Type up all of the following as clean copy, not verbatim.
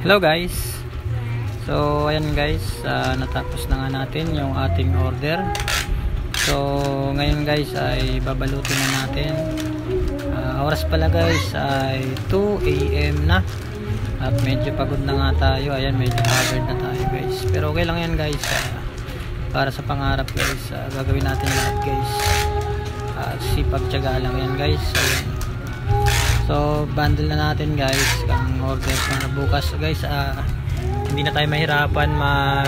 Hello guys. So ayan guys, natapos na nga natin yung ating order. So ngayon guys ay babalutin na natin. Oras pala guys ay 2 AM na. At medyo pagod na nga tayo. Ayan, medyo haggard na tayo guys. Pero okay lang yan guys. Para sa pangarap guys, gagawin natin lahat guys. Sipag tiyaga lang yan guys. Ayan. So bundle na natin guys ang order para bukas guys. Hindi na tayo mahirapan mag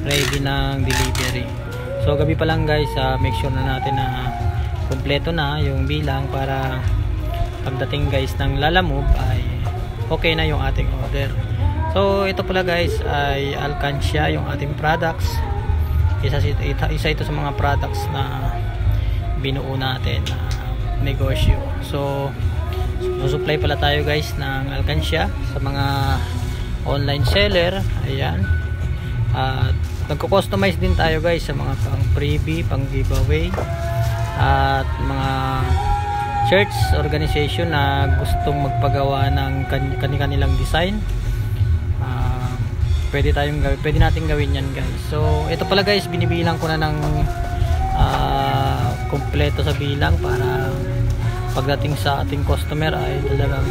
ready ng delivery. So gabi pa lang guys, make sure na natin na kumpleto na yung bilang para pagdating guys ng Lalamove ay okay na yung ating order. So ito pala guys ay Alcancia yung ating products. Isa ito sa mga products na binuo natin na negosyo. So supply pala tayo guys ng Alcancia sa mga online seller. Ayan. At nagko-customize din tayo guys sa mga pang freebie, pang giveaway at mga church organization na gustong magpagawa ng kanilang design. Pwede natin gawin yan guys. So ito pala guys, binibilang ko na ng kompleto sa bilang para pagdating sa ating customer ay talagang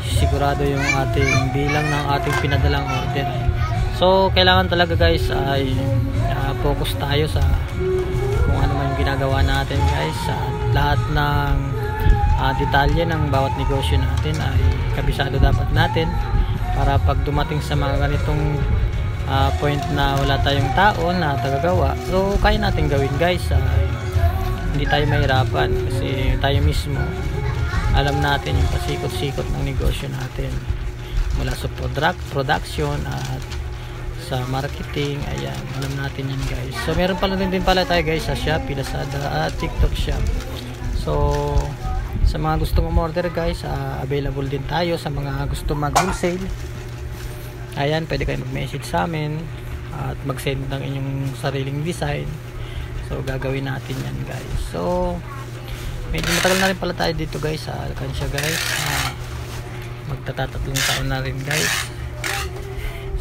sigurado yung ating bilang ng ating pinadalang order. So kailangan talaga guys ay focus tayo sa kung ano man yung ginagawa natin guys. Lahat ng detalye ng bawat negosyo natin ay kabisado dapat natin para pag dumating sa mga ganitong point na wala tayong tao na tagagawa, so kaya natin gawin guys. Hindi tayo mahirapan kasi tayo mismo alam natin yung pasikot-sikot ng negosyo natin mula sa production at sa marketing. Ayan, alam natin yan guys. So meron pala din pala tayo guys sa Shopee, Lazada at TikTok Shop. So sa mga gustong umorder guys, available din tayo sa mga gusto mag-wholesale. Ayan, pwede kayo mag-message sa amin at mag-send ng inyong sariling design. So gagawin natin yan guys. So medyo matagal na rin pala tayo dito guys sa Alcancia guys. Magtatatlong taon na rin guys.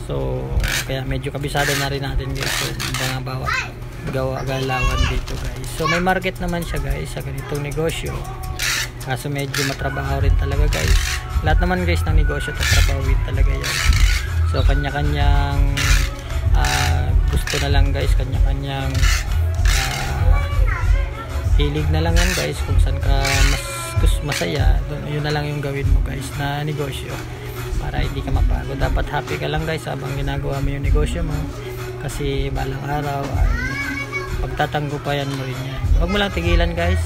So kaya medyo kabisado na rin natin guys so, mga bawat galawan dito guys. So may market naman siya guys sa ganitong negosyo. Kaso medyo matrabaho rin talaga guys. Lahat naman guys ng negosyo tatrabawin talaga yan. So kanya-kanyang gusto na lang guys, kanya-kanyang hilig na lang yan guys. Kung saan ka masaya, yun na lang yung gawin mo guys na negosyo para hindi ka mapagod. Dapat happy ka lang guys habang ginagawa mo yung negosyo mo kasi balang araw ay pagtatanggupayan mo rin yan. Huwag mo lang tigilan guys,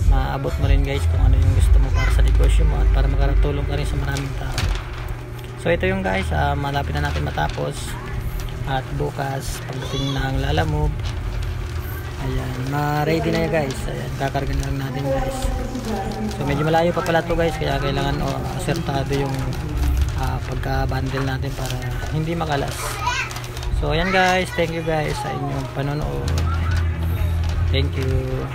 maabot mo rin guys kung ano yung gusto mo para sa negosyo mo at para makatulong ka rin sa maraming tao. So ito yung guys, malapit na natin matapos at bukas pagdating ng Lalamove, ayan, ready na yan guys. Ayan, kakarga na lang natin guys. So medyo malayo pa pala to guys, kaya kailangan asertado yung pagka-bundle natin para hindi makalas. So ayan guys, thank you guys sa inyong panonood. Thank you.